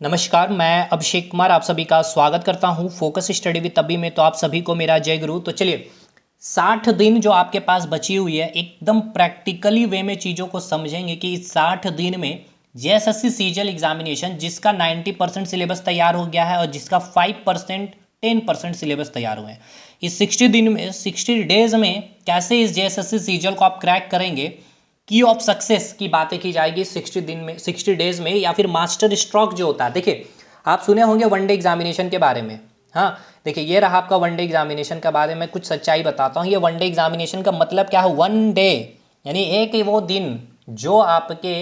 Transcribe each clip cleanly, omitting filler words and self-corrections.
नमस्कार, मैं अभिषेक कुमार आप सभी का स्वागत करता हूं फोकस स्टडी विद तभी में। तो आप सभी को मेरा जय गुरु। तो चलिए 60 दिन जो आपके पास बची हुई है, एकदम प्रैक्टिकली वे में चीज़ों को समझेंगे कि इस 60 दिन में जेएसएससी सीजीएल एग्जामिनेशन जिसका 90% सिलेबस तैयार हो गया है और जिसका 5% 10% सिलेबस तैयार हुए हैं, इस 60 दिन में 60 डेज में कैसे इस जेएसएससी सीजीएल को आप क्रैक करेंगे, की ऑफ सक्सेस की बातें की जाएगी 60 दिन में, 60 डेज में। या फिर मास्टर स्ट्रोक जो होता है, देखिए आप सुने होंगे वनडे एग्जामिनेशन के बारे में। हाँ, देखिए ये रहा आपका वनडे एग्जामिनेशन के बारे में कुछ सच्चाई बताता हूँ। ये वनडे एग्जामिनेशन का मतलब क्या है? वन डे यानी एक वो दिन जो आपके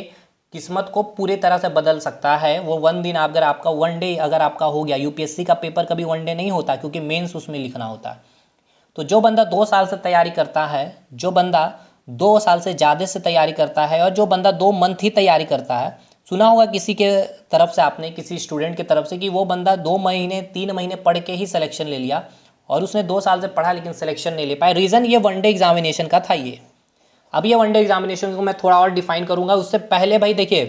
किस्मत को पूरी तरह से बदल सकता है। वो वन दिन अगर आपका वन डे अगर आपका हो गया, यूपीएससी का पेपर कभी वन डे नहीं होता क्योंकि मेंस उसमें लिखना होता है। तो जो बंदा 2 साल से तैयारी करता है, जो बंदा 2 साल से ज़्यादा से तैयारी करता है और जो बंदा 2 मंथ ही तैयारी करता है, सुना होगा किसी के तरफ से आपने, किसी स्टूडेंट की तरफ से, कि वो बंदा 2 महीने 3 महीने पढ़ के ही सिलेक्शन ले लिया और उसने 2 साल से पढ़ा लेकिन सिलेक्शन नहीं ले पाया। रीज़न ये वनडे एग्जामिनेशन का था। ये अब ये वनडे एग्जामिनेशन को मैं थोड़ा और डिफाइन करूंगा। उससे पहले भाई देखिए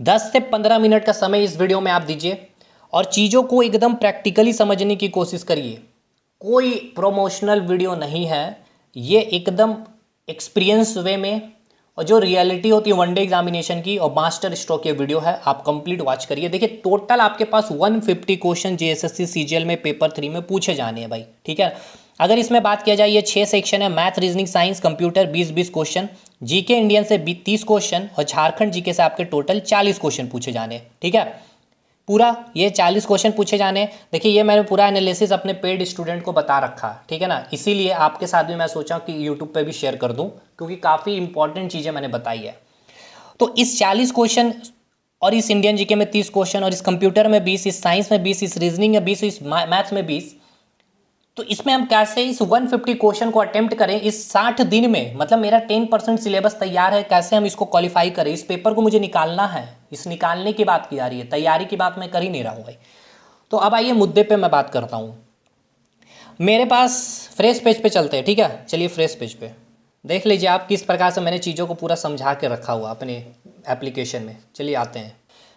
10 से 15 मिनट का समय इस वीडियो में आप दीजिए और चीज़ों को एकदम प्रैक्टिकली समझने की कोशिश करिए। कोई प्रोमोशनल वीडियो नहीं है, ये एकदम एक्सपीरियंस वे में और जो रियलिटी होती है वनडे एग्जामिनेशन की और मास्टर स्ट्रोक ये वीडियो है, आप कंप्लीट वॉच करिए। देखिए टोटल आपके पास 150 क्वेश्चन जेएसएससी सीजीएल में पेपर 3 में पूछे जाने हैं भाई, ठीक है। अगर इसमें बात किया जाए, ये 6 सेक्शन है, math, reasoning, science, computer 20-20 question, GK Indian से 30 क्वेश्चन और झारखंड जीके से आपके टोटल 40 क्वेश्चन पूछे जाने हैं, ठीक है। पूरा ये 40 क्वेश्चन पूछे जाने हैं। देखिए ये मैंने पूरा एनालिसिस अपने पेड स्टूडेंट को बता रखा, ठीक है ना। इसीलिए आपके साथ भी मैं सोचा कि यूट्यूब पे भी शेयर कर दूं क्योंकि काफ़ी इंपॉर्टेंट चीज़ें मैंने बताई है। तो इस 40 क्वेश्चन और इस इंडियन जीके में 30 क्वेश्चन और इस कंप्यूटर में 20, इस साइंस में 20, इस रीजनिंग में 20, इस मैथ्स में 20, तो इसमें हम कैसे इस 150 क्वेश्चन को अटेम्प्ट करें इस 60 दिन में, मतलब मेरा 10% सिलेबस तैयार है, कैसे हम इसको क्वालिफाई करें। इस पेपर को मुझे निकालना है, इस निकालने की बात की जा रही है, तैयारी की बात मैं कर ही नहीं रहा हूँ भाई। तो अब आइए मुद्दे पे मैं बात करता हूँ। मेरे पास फ्रेश पेज पे चलते हैं, ठीक है। चलिए फ्रेश पेज पे देख लीजिए आप किस प्रकार से मैंने चीज़ों को पूरा समझा के रखा हुआ अपने एप्लीकेशन में। चलिए आते हैं।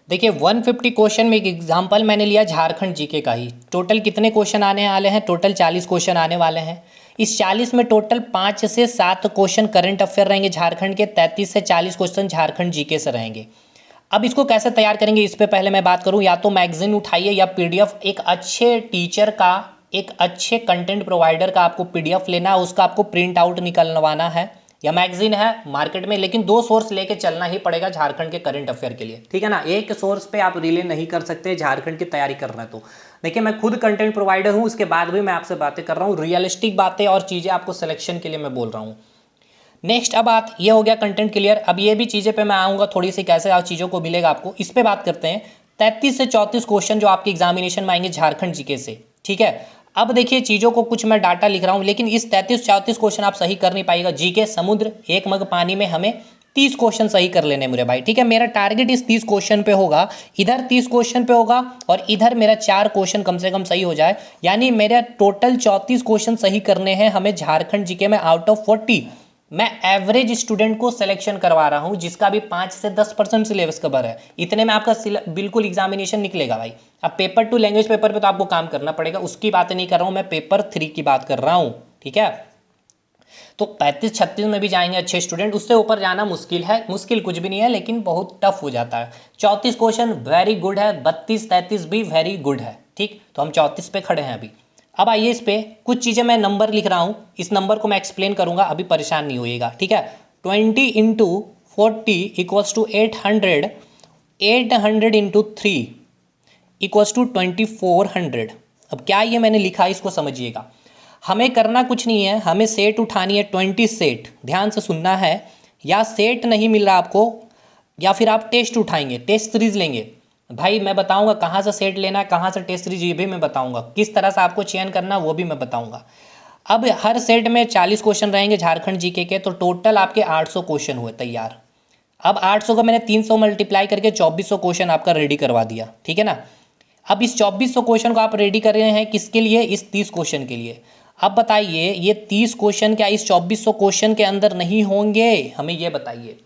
देखिए 150 क्वेश्चन में एक एग्जाम्पल मैंने लिया झारखंड जीके का ही। टोटल कितने क्वेश्चन आने वाले हैं? टोटल 40 क्वेश्चन आने वाले हैं। इस 40 में टोटल 5 से 7 क्वेश्चन करंट अफेयर रहेंगे झारखंड के, 33 से 40 क्वेश्चन झारखंड जीके से रहेंगे। अब इसको कैसे तैयार करेंगे इस पे पहले मैं बात करूं। या तो मैगजीन उठाइए या पीडीएफ, एक अच्छे टीचर का, एक अच्छे कंटेंट प्रोवाइडर का आपको पीडीएफ लेना है, उसका आपको प्रिंट आउट निकलवाना है, या मैगजीन है मार्केट में, लेकिन 2 सोर्स लेके चलना ही पड़ेगा झारखंड के करंट अफेयर के लिए, ठीक है ना। एक सोर्स पे आप रिले नहीं कर सकते झारखंड की तैयारी कर रहे हैं। तो देखिए मैं खुद कंटेंट प्रोवाइडर हूँ, उसके बाद भी मैं आपसे बातें कर रहा हूँ, रियलिस्टिक बातें और चीज़ें आपको सिलेक्शन के लिए मैं बोल रहा हूँ। नेक्स्ट अब बात ये हो गया कंटेंट क्लियर। अब ये भी चीज़ें पे मैं आऊँगा थोड़ी सी, कैसे आप चीज़ों को मिलेगा आपको, इस पे बात करते हैं। 33 से 34 क्वेश्चन जो आपके एग्जामिनेशन में आएंगे झारखंड जीके से, ठीक है। अब देखिए चीज़ों को कुछ मैं डाटा लिख रहा हूँ, लेकिन इस 33-34 क्वेश्चन आप सही कर नहीं पाएगा। जीके समुद्र, एक मग पानी में हमें 30 क्वेश्चन सही कर लेने मेरे भाई, ठीक है। मेरा टारगेट इस 30 क्वेश्चन पे होगा, इधर 30 क्वेश्चन पे होगा और इधर मेरा 4 क्वेश्चन कम से कम सही हो जाए, यानी मेरा टोटल 34 क्वेश्चन सही करने हैं हमें झारखंड जीके में। आउट ऑफ 40 मैं एवरेज स्टूडेंट को सिलेक्शन करवा रहा हूं जिसका भी 5 से 10% सिलेबस कवर है। इतने में आपका बिल्कुल एग्जामिनेशन निकलेगा भाई। अब पेपर 2 लैंग्वेज पेपर पे तो आपको काम करना पड़ेगा, उसकी बात नहीं कर रहा हूं मैं, पेपर 3 की बात कर रहा हूं, ठीक है। तो 35-36 में भी जाएंगे अच्छे स्टूडेंट, उससे ऊपर जाना मुश्किल है। मुश्किल कुछ भी नहीं है लेकिन बहुत टफ हो जाता है। 34 क्वेश्चन वेरी गुड है, 32-33 भी वेरी गुड है, ठीक। तो हम 34 पे खड़े हैं अभी। अब आइए इस पे कुछ चीज़ें मैं नंबर लिख रहा हूँ, इस नंबर को मैं एक्सप्लेन करूँगा, अभी परेशान नहीं होइएगा, ठीक है। 20 into 40 equals to 800, 800 into 3 equals to 2400। अब क्या ये मैंने लिखा है इसको समझिएगा। हमें करना कुछ नहीं है, हमें सेट उठानी है 20 सेट, ध्यान से सुनना है। या सेट नहीं मिल रहा आपको, या फिर आप टेस्ट उठाएंगे, टेस्ट सीरीज लेंगे। भाई मैं बताऊंगा कहाँ से सेट लेना है, कहाँ से टेस्ट सीरीज, ये भी मैं बताऊंगा, किस तरह से आपको चयन करना वो भी मैं बताऊंगा। अब हर सेट में 40 क्वेश्चन रहेंगे झारखंड जीके के, तो टोटल आपके 800 क्वेश्चन हुए तैयार। अब 800 को मैंने 300 मल्टीप्लाई करके 2400 क्वेश्चन आपका रेडी करवा दिया, ठीक है ना। अब इस 2400 क्वेश्चन को आप रेडी कर रहे हैं किसके लिए? इस 30 क्वेश्चन के लिए। अब बताइए ये 30 क्वेश्चन क्या इस 2400 क्वेश्चन के अंदर नहीं होंगे? हमें ये बताइए।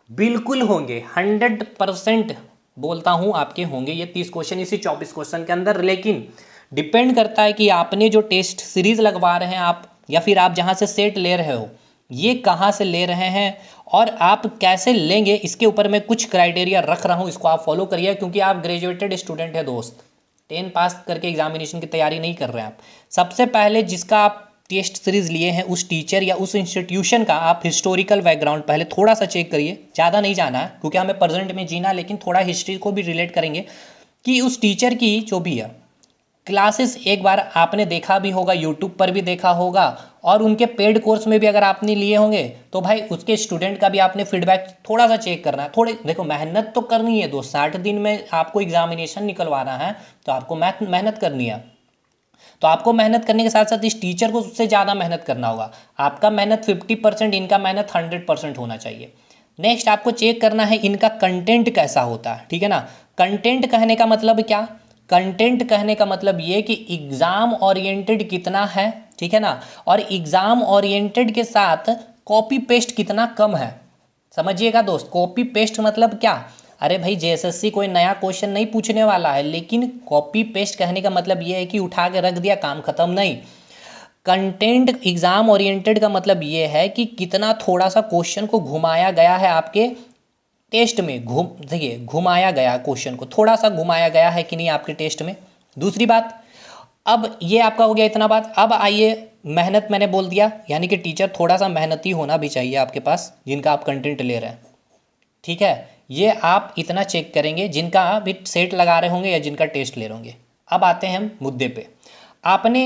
बिल्कुल होंगे, 100%। बोलता हूँ आपके होंगे ये 30 क्वेश्चन इसी 24 क्वेश्चन के अंदर, लेकिन डिपेंड करता है कि आपने जो टेस्ट सीरीज लगवा रहे हैं आप, या फिर आप जहाँ से सेट ले रहे हो, ये कहाँ से ले रहे हैं और आप कैसे लेंगे, इसके ऊपर मैं कुछ क्राइटेरिया रख रहा हूँ, इसको आप फॉलो करिए, क्योंकि आप ग्रेजुएटेड स्टूडेंट है दोस्त, 10 पास करके एग्जामिनेशन की तैयारी नहीं कर रहे हैं आप। सबसे पहले जिसका आप टेस्ट सीरीज लिए हैं उस टीचर या उस इंस्टीट्यूशन का आप हिस्टोरिकल बैकग्राउंड पहले थोड़ा सा चेक करिए, ज़्यादा नहीं जाना है क्योंकि हमें प्रेजेंट में जीना, लेकिन थोड़ा हिस्ट्री को भी रिलेट करेंगे कि उस टीचर की जो भी है क्लासेस एक बार आपने देखा भी होगा, यूट्यूब पर भी देखा होगा, और उनके पेड कोर्स में भी अगर आपने लिए होंगे तो भाई उसके स्टूडेंट का भी आपने फीडबैक थोड़ा सा चेक करना है। थोड़े देखो मेहनत तो करनी है दोस्त, 60 दिन में आपको एग्जामिनेशन निकलवाना है तो आपको मेहनत करनी है। तो आपको मेहनत करने के साथ साथ इस टीचर को उससे ज़्यादा मेहनत करना होगा। आपका मेहनत 50%, इनका मेहनत 100% होना चाहिए। नेक्स्ट आपको चेक करना है इनका कंटेंट कैसा होता है, ठीक है ना। कंटेंट कहने का मतलब क्या, कंटेंट कहने का मतलब ये कि एग्ज़ाम ओरिएंटेड कितना है, ठीक है ना, और एग्ज़ाम ओरिएंटेड के साथ कॉपी पेस्ट कितना कम है। समझिएगा दोस्त, कॉपी पेस्ट मतलब क्या, अरे भाई जेएसएससी कोई नया क्वेश्चन नहीं पूछने वाला है, लेकिन कॉपी पेस्ट कहने का मतलब ये है कि उठा के रख दिया काम खत्म नहीं। कंटेंट एग्जाम ओरिएंटेड का मतलब ये है कि कितना थोड़ा सा क्वेश्चन को घुमाया गया है आपके टेस्ट में, देखिए घुमाया गया क्वेश्चन को, थोड़ा सा घुमाया गया है कि नहीं आपके टेस्ट में। दूसरी बात, अब ये आपका हो गया इतना बात। अब आइए मेहनत, मैंने बोल दिया यानी कि टीचर थोड़ा सा मेहनती होना भी चाहिए आपके पास जिनका आप कंटेंट ले रहे हैं, ठीक है। ये आप इतना चेक करेंगे जिनका आप सेट लगा रहे होंगे या जिनका टेस्ट ले रहे होंगे। अब आते हैं हम मुद्दे पे। आपने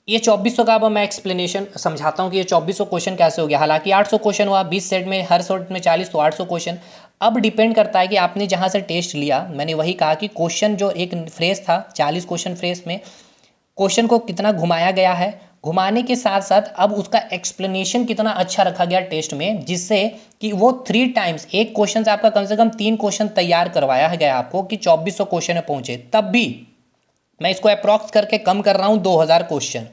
ये 2400 का, अब मैं एक्सप्लेनेशन समझाता हूँ कि ये 2400 क्वेश्चन कैसे हो गया। हालांकि 800 क्वेश्चन हुआ 20 सेट में, हर सेट में 40, तो 800 क्वेश्चन। अब डिपेंड करता है कि आपने जहाँ से टेस्ट लिया, मैंने वही कहा कि क्वेश्चन जो एक फ्रेज था 40 क्वेश्चन फ्रेज में क्वेश्चन को कितना घुमाया गया है, घुमाने के साथ साथ अब उसका एक्सप्लेनेशन कितना अच्छा रखा गया टेस्ट में, जिससे कि वो 3 टाइम्स एक क्वेश्चन से आपका कम से कम 3 क्वेश्चन तैयार करवाया गया आपको कि 2400 क्वेश्चन में पहुंचे। तब भी मैं इसको अप्रॉक्स करके कम कर रहा हूं, 2000 क्वेश्चन।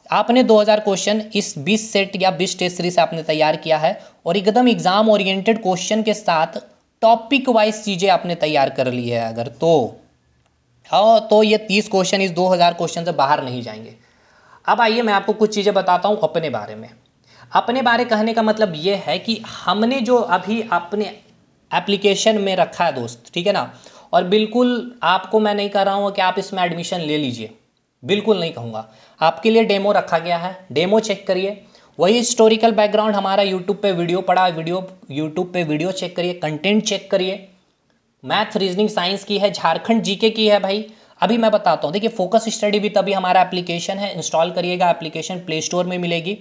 आपने 2000 क्वेश्चन इस 20 सेट या 20 टेस्ट सीरीज से आपने तैयार किया है, और एकदम एग्जाम ओरिएंटेड क्वेश्चन के साथ टॉपिक वाइज चीज़ें आपने तैयार कर ली है अगर, तो ये 30 क्वेश्चन इस 2000 क्वेश्चन से बाहर नहीं जाएंगे। अब आइए मैं आपको कुछ चीज़ें बताता हूँ अपने बारे में। अपने बारे कहने का मतलब ये है कि हमने जो अभी अपने एप्लीकेशन में रखा है दोस्त, ठीक है ना, और बिल्कुल आपको मैं नहीं कह रहा हूँ कि आप इसमें एडमिशन ले लीजिए, बिल्कुल नहीं कहूँगा। आपके लिए डेमो रखा गया है, डेमो चेक करिए। वही हिस्टोरिकल बैकग्राउंड हमारा यूट्यूब पे वीडियो पड़ा, यूट्यूब पे वीडियो चेक करिए, कंटेंट चेक करिए। मैथ रीजनिंग साइंस की है, झारखंड जीके की है भाई। अभी मैं बताता हूँ, देखिए फोकस स्टडी विद अभी हमारा एप्लीकेशन है, इंस्टॉल करिएगा। एप्लीकेशन प्ले स्टोर में मिलेगी।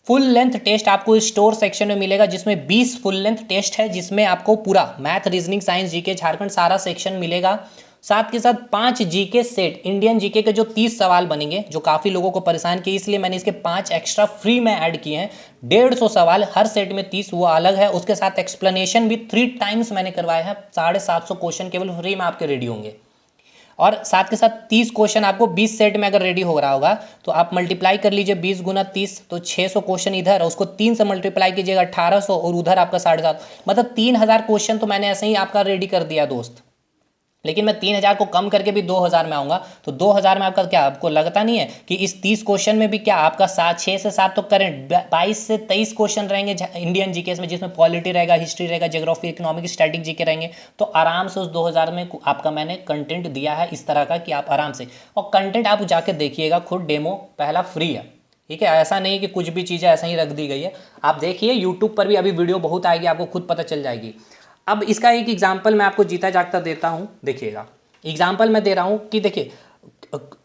फुल लेंथ टेस्ट आपको स्टोर सेक्शन में मिलेगा, जिसमें 20 फुल लेंथ टेस्ट है, जिसमें आपको पूरा math reasoning science GK Jharkhand सारा सेक्शन मिलेगा। साथ के साथ 5 जीके सेट, इंडियन जीके के जो 30 सवाल बनेंगे, जो काफ़ी लोगों को परेशान किए, इसलिए मैंने इसके 5 एक्स्ट्रा फ्री में ऐड किए हैं। 150 सवाल हर सेट में 30, वो अलग है। उसके साथ एक्सप्लेनेशन भी 3 टाइम्स मैंने करवाया है। 750 क्वेश्चन केवल फ्री में आपके रेडी होंगे, और साथ के साथ 30 क्वेश्चन आपको 20 सेट में अगर रेडी हो रहा होगा तो आप मल्टीप्लाई कर लीजिए 20 गुना 30, तो 600 क्वेश्चन इधर, उसको 3 से मल्टीप्लाई कीजिएगा 1800, और उधर आपका 750, मतलब 3000 क्वेश्चन तो मैंने ऐसे ही आपका रेडी कर दिया दोस्त। लेकिन मैं 3000 को कम करके भी 2000 में आऊँगा, तो 2000 में आपका क्या, आपको लगता नहीं है कि इस 30 क्वेश्चन में भी क्या आपका 6 से 7 तो करेंट, 22 से 23 क्वेश्चन रहेंगे इंडियन जीके में, जिसमें पॉलिटी रहेगा, हिस्ट्री रहेगा, ज्योग्राफी, इकोनॉमिक, स्टैटिक जीके रहेंगे। तो आराम से उस 2000 में आपका मैंने कंटेंट दिया है इस तरह का कि आप आराम से, और कंटेंट आप जाके देखिएगा खुद, डेमो पहला फ्री है, ठीक है। ऐसा नहीं कि कुछ भी चीज़ें ऐसा ही रख दी गई है। आप देखिए यूट्यूब पर भी अभी वीडियो बहुत आएगी, आपको खुद पता चल जाएगी। अब इसका एक एग्जाम्पल मैं आपको जीता जागता देता हूँ, देखिएगा। एग्जाम्पल मैं दे रहा हूँ कि देखिए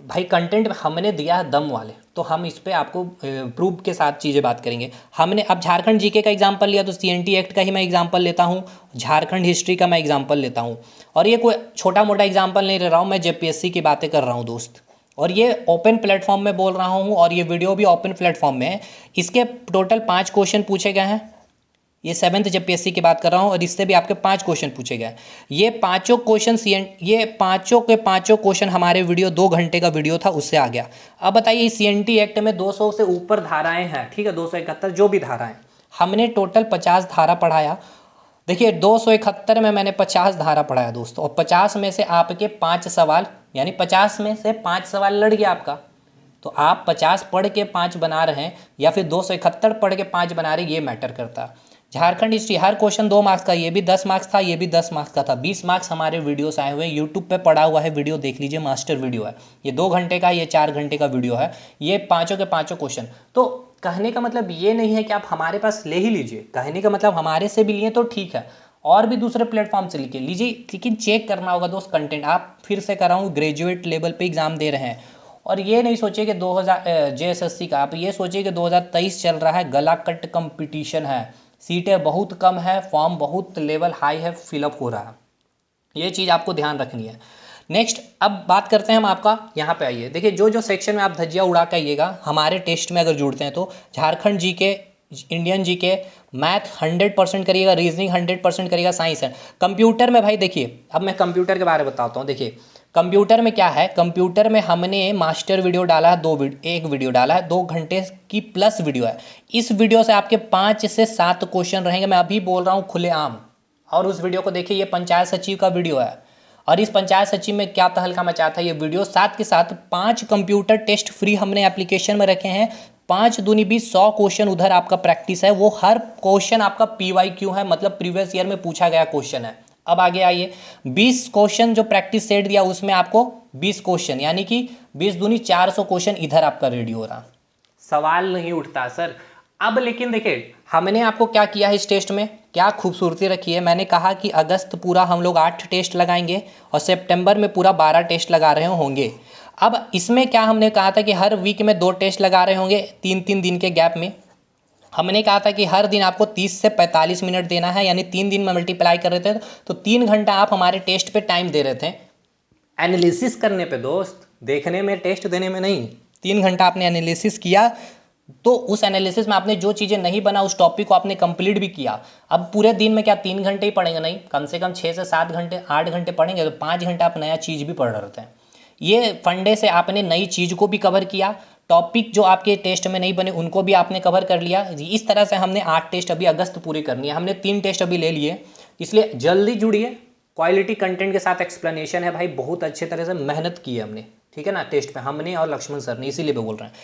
भाई कंटेंट हमने दिया है दम वाले, तो हम इस पे आपको प्रूफ के साथ चीज़ें बात करेंगे। हमने अब झारखंड जीके का एग्जाम्पल लिया, तो सीएनटी एक्ट का ही मैं एग्जाम्पल लेता हूँ, झारखंड हिस्ट्री का मैं एग्जाम्पल लेता हूँ, और ये कोई छोटा मोटा एग्जाम्पल नहीं ले रहा हूँ, मैं जेपीएससी की बातें कर रहा हूँ दोस्त। और ये ओपन प्लेटफॉर्म में बोल रहा हूँ, और ये वीडियो भी ओपन प्लेटफॉर्म में है। इसके टोटल 5 क्वेश्चन पूछे गए हैं, ये 7th जेपीएससी की बात कर रहा हूँ, और इससे भी आपके 5 क्वेश्चन पूछे गए। ये पांचों क्वेश्चन ये पांचों के पांचों क्वेश्चन हमारे वीडियो 2 घंटे का वीडियो था, उससे आ गया। अब बताइए सीएनटी एक्ट में 200 से ऊपर धाराएं हैं, ठीक है, 271 जो भी धाराएं, हमने टोटल 50 धारा पढ़ाया। देखिए 271 में मैंने 50 धारा पढ़ा है दोस्तों, और 50 में से आपके 5 सवाल, यानी 50 में से 5 सवाल लड़ गया आपका। तो आप 50 पढ़ के 5 बना रहे हैं या फिर 271 पढ़ के 5 बना रहे हैं, ये मैटर करता है। झारखंड हिस्ट्री हर क्वेश्चन 2 मार्क्स का, ये भी 10 मार्क्स था, ये भी 10 मार्क्स का था। 20 मार्क्स हमारे वीडियोस आए हुए हैं, यूट्यूब पे पड़ा हुआ है वीडियो, देख लीजिए, मास्टर वीडियो है। ये 2 घंटे का, ये 4 घंटे का वीडियो है, ये पाँचों के पाँचों क्वेश्चन। तो कहने का मतलब ये नहीं है कि आप हमारे पास ले ही लीजिए, कहने का मतलब हमारे से भी लिए तो ठीक है, और भी दूसरे प्लेटफॉर्म से लिखिए लीजिए, लेकिन चेक करना होगा दोस्त कंटेंट। आप फिर से कर रहा हूँ, ग्रेजुएट लेवल पे एग्जाम दे रहे हैं, और ये नहीं सोचिए कि 2000 JSSC का, आप ये सोचिए कि 2023 चल रहा है, गला कट कंपटीशन है, सीटें बहुत कम है, फॉर्म बहुत लेवल हाई है, फिलअप हो रहा है, ये चीज़ आपको ध्यान रखनी है। नेक्स्ट अब बात करते हैं हम आपका, यहाँ पे आइए, देखिए जो जो सेक्शन में आप धज्जियाँ उड़ा के आइएगा हमारे टेस्ट में अगर जुड़ते हैं तो Jharkhand GK, Indian GK, math 100% करिएगा, रीजनिंग 100% करिएगा, साइंस है। कंप्यूटर में भाई देखिए, अब मैं कंप्यूटर के बारे में बताता हूँ। देखिए कंप्यूटर में क्या है, कंप्यूटर में हमने मास्टर वीडियो डाला है, एक वीडियो डाला है, 2 घंटे की प्लस वीडियो है। इस वीडियो से आपके 5 से 7 क्वेश्चन रहेंगे, मैं अभी बोल रहा हूँ खुलेआम। और उस वीडियो को देखिए, ये पंचायत सचिव का वीडियो है, और इस पंचायत सचिव में क्या तहलका मचा था ये वीडियो। साथ के साथ 5 कंप्यूटर टेस्ट फ्री हमने एप्लीकेशन में रखे हैं, 5 दूनी 20, 100 क्वेश्चन उधर आपका प्रैक्टिस है, वो हर क्वेश्चन आपका PYQ है, मतलब प्रीवियस ईयर में पूछा गया क्वेश्चन है। अब आगे आइए, 20 क्वेश्चन जो प्रैक्टिस सेट दिया उसमें आपको 20 क्वेश्चन, यानी कि 20 दूनी 400 क्वेश्चन इधर आपका रेडी हो रहा, सवाल नहीं उठता सर। अब लेकिन देखिए हमने आपको क्या किया है इस टेस्ट में, क्या खूबसूरती रखी है। मैंने कहा कि अगस्त पूरा हम लोग 8 टेस्ट लगाएंगे, और सितंबर में पूरा 12 टेस्ट लगा रहे होंगे। अब इसमें क्या हमने कहा था कि हर वीक में 2 टेस्ट लगा रहे होंगे, 3-3 दिन के गैप में। हमने कहा था कि हर दिन आपको 30 से 45 मिनट देना है, यानी 3 दिन में मल्टीप्लाई कर रहे थे तो 3 घंटा आप हमारे टेस्ट पे टाइम दे रहे थे, एनालिसिस करने पे दोस्त, देखने में, टेस्ट देने में नहीं। 3 घंटा आपने एनालिसिस किया, तो उस एनालिसिस में आपने जो चीज़ें नहीं बना उस टॉपिक को आपने कंप्लीट भी किया। अब पूरे दिन में क्या 3 घंटे ही पढ़ेंगे, नहीं, कम से कम 6 से 7 घंटे, 8 घंटे पढ़ेंगे, तो 5 घंटे आप नया चीज़ भी पढ़ रहे थे। ये फंडे से आपने नई चीज़ को भी कवर किया, टॉपिक जो आपके टेस्ट में नहीं बने उनको भी आपने कवर कर लिया। इस तरह से हमने 8 टेस्ट अभी अगस्त पूरी करनी है, हमने 3 टेस्ट अभी ले लिए, इसलिए जल्दी जुड़िए। क्वालिटी कंटेंट के साथ एक्सप्लेनेशन है भाई, बहुत अच्छे तरह से मेहनत की है हमने, ठीक है ना, टेस्ट पे हमने और लक्ष्मण सर ने, इसीलिए बोल रहे हैं।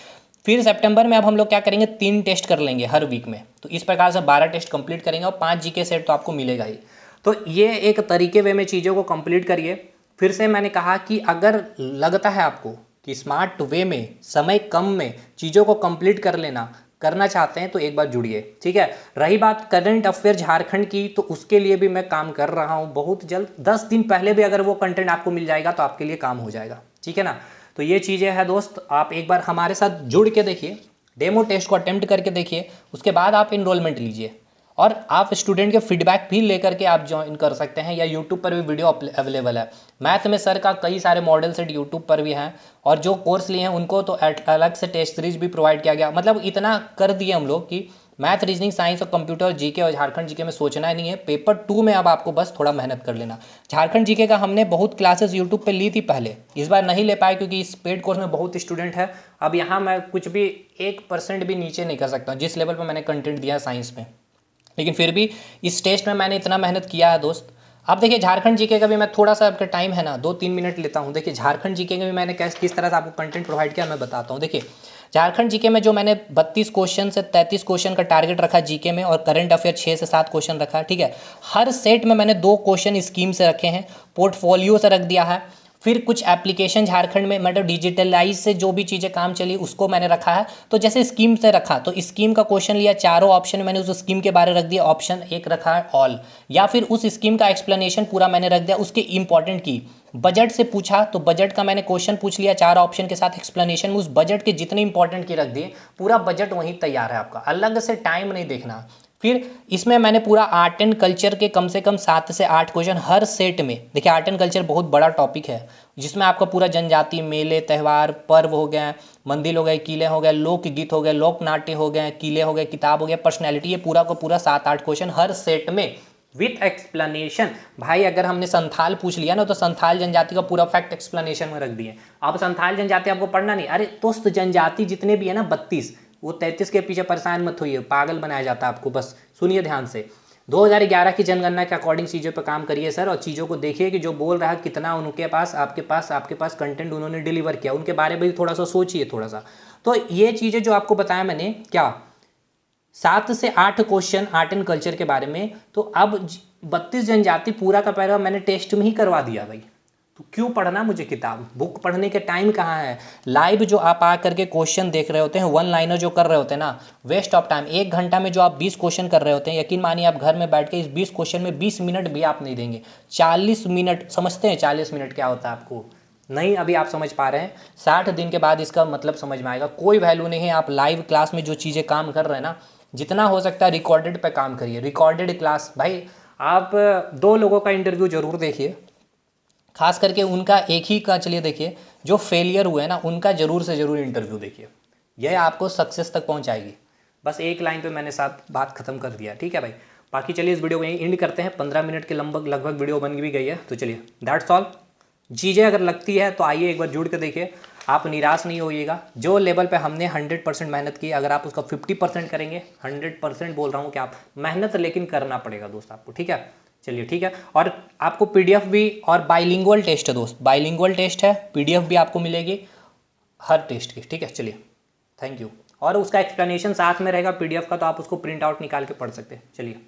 फिर सितंबर में अब हम लोग क्या करेंगे, 3 टेस्ट कर लेंगे हर वीक में, तो इस प्रकार से 12 टेस्ट कंप्लीट करेंगे, और 5 जीके सेट तो आपको मिलेगा ही। तो ये एक तरीके वे में चीज़ों को कंप्लीट करिए। फिर से मैंने कहा कि अगर लगता है आपको कि स्मार्ट वे में, समय कम में चीज़ों को कंप्लीट कर लेना करना चाहते हैं, तो एक बार जुड़िए, ठीक है। रही बात करंट अफेयर झारखंड की, तो उसके लिए भी मैं काम कर रहा हूँ बहुत जल्द, 10 दिन पहले भी अगर वो कंटेंट आपको मिल जाएगा तो आपके लिए काम हो जाएगा, ठीक है ना। तो ये चीज़ें हैं दोस्त, आप एक बार हमारे साथ जुड़ के देखिए, डेमो टेस्ट को अटेम्प्ट करके देखिए, उसके बाद आप इनरोलमेंट लीजिए, और आप स्टूडेंट के फीडबैक भी लेकर के आप ज्वाइन कर सकते हैं, या यूट्यूब पर भी वीडियो अवेलेबल है। मैथ में सर का कई सारे मॉडल सेट यूट्यूब पर भी हैं, और जो कोर्स लिए हैं उनको तो अलग से टेस्ट सीरीज भी प्रोवाइड किया गया। मतलब इतना कर दिए हम लोग कि मैथ, रीजनिंग, साइंस और कंप्यूटर, जीके और झारखंड जीके में सोचना ही नहीं है। पेपर 2 में अब आपको बस थोड़ा मेहनत कर लेना। झारखंड जीके का हमने बहुत क्लासेस यूट्यूब पे ली थी पहले, इस बार नहीं ले पाए क्योंकि इस पेड कोर्स में बहुत स्टूडेंट है। अब यहाँ मैं कुछ भी 1% भी नीचे नहीं कर सकता जिस लेवल पर मैंने कंटेंट दिया है साइंस में, लेकिन फिर भी इस टेस्ट में मैंने इतना मेहनत किया है दोस्त। अब देखिए झारखंड जीके का भी मैं थोड़ा सा, आपका टाइम है ना, 2-3 मिनट लेता हूँ। देखिए झारखंड जीके का भी मैंने किस तरह से आपको कंटेंट प्रोवाइड किया मैं बताता हूँ। देखिए झारखंड जीके में जो मैंने 32 क्वेश्चन से 33 क्वेश्चन का टारगेट रखा जीके में, और करंट अफेयर 6 से 7 क्वेश्चन रखा, ठीक है। हर सेट में मैंने 2 क्वेश्चन स्कीम से रखे हैं, पोर्टफोलियो से रख दिया है। फिर कुछ एप्लीकेशन झारखंड में मतलब डिजिटलाइज से जो भी चीज़ें काम चली उसको मैंने रखा है। तो जैसे स्कीम से रखा तो स्कीम का क्वेश्चन लिया, चारों ऑप्शन मैंने उस स्कीम के बारे रख दिया, ऑप्शन 1 रखा है ऑल, या फिर उस स्कीम का एक्सप्लेनेशन पूरा मैंने रख दिया, उसके इंपॉर्टेंट की। बजट से पूछा तो बजट का मैंने क्वेश्चन पूछ लिया 4 ऑप्शन के साथ एक्सप्लेनेशन में, उस बजट के जितने इंपॉर्टेंट की रख दिए, पूरा बजट वहीं तैयार है आपका, अलग से टाइम नहीं देखना। फिर इसमें मैंने पूरा आर्ट एंड कल्चर के कम से कम 7 से 8 क्वेश्चन हर सेट में। देखिए आर्ट एंड कल्चर बहुत बड़ा टॉपिक है, जिसमें आपका पूरा जनजाति, मेले, त्यौहार, पर्व हो गए, मंदिर हो गए, किले हो गए, लोकगीत हो गए, लोक नाट्य हो गए, किले हो गए, किताब हो गया, पर्सनैलिटी, ये पूरा को पूरा 7-8 क्वेश्चन हर सेट में विथ एक्सप्लेनेशन। भाई अगर हमने संथाल पूछ लिया ना तो संथाल जनजाति का पूरा फैक्ट एक्सप्लेनेशन में रख दिए। अब संथाल जनजाति आपको पढ़ना नहीं, अरे दोस्त जनजाति जितने भी है ना 32, वो 33 के पीछे परेशान मत होइए, पागल बनाया जाता है आपको, बस सुनिए ध्यान से। 2011 की जनगणना के अकॉर्डिंग चीज़ों पर काम करिए सर, और चीज़ों को देखिए कि जो बोल रहा है कितना उनके पास आपके पास कंटेंट उन्होंने डिलीवर किया, उनके बारे में भी थोड़ा सा सोचिए थोड़ा सा। तो ये चीज़ें जो आपको बताया मैंने, क्या 7 से 8 क्वेश्चन आर्ट एंड कल्चर के बारे में, तो अब 32 जनजाति पूरा का पैरा मैंने टेस्ट में ही करवा दिया भाई। तो क्यों पढ़ना मुझे किताब, बुक पढ़ने के टाइम कहाँ है। लाइव जो आप आ करके क्वेश्चन देख रहे होते हैं, वन लाइनर जो कर रहे होते हैं ना, वेस्ट ऑफ टाइम। 1 घंटा में जो आप 20 क्वेश्चन कर रहे होते हैं, यकीन मानिए आप घर में बैठ के इस 20 क्वेश्चन में 20 मिनट भी आप नहीं देंगे। 40 मिनट, समझते हैं 40 मिनट क्या होता है आपको? नहीं अभी आप समझ पा रहे हैं, 60 दिन के बाद इसका मतलब समझ में आएगा। कोई वैल्यू नहीं है आप लाइव क्लास में जो चीज़ें काम कर रहे हैं ना, जितना हो सकता है रिकॉर्डेड पे काम करिए। रिकॉर्डेड क्लास भाई, आप 2 लोगों का इंटरव्यू जरूर देखिए, खास करके उनका एक ही का चलिए देखिए, जो फेलियर हुए ना उनका जरूर से जरूर इंटरव्यू देखिए, यह आपको सक्सेस तक पहुंचाएगी। बस एक लाइन पे मैंने साथ बात खत्म कर दिया, ठीक है भाई। बाकी चलिए इस वीडियो को यहीं एंड करते हैं, 15 मिनट के लगभग वीडियो बन भी गई है। तो चलिए दैट्स ऑल। चीज़ें अगर लगती है तो आइए एक बार जुड़ के देखिए, आप निराश नहीं होइएगा। जो लेवल पे हमने 100% मेहनत की, अगर आप उसका 50% करेंगे, 100% बोल रहा हूँ कि आप मेहनत लेकिन करना पड़ेगा दोस्त आपको, ठीक है। चलिए ठीक है, और आपको पीडीएफ भी, और बाइलिंगुअल टेस्ट है दोस्त, बाइलिंगुअल टेस्ट है, पीडीएफ भी आपको मिलेगी हर टेस्ट की, ठीक है। चलिए थैंक यू, और उसका एक्सप्लेनेशन साथ में रहेगा पीडीएफ का, तो आप उसको प्रिंट आउट निकाल के पढ़ सकते हैं। चलिए।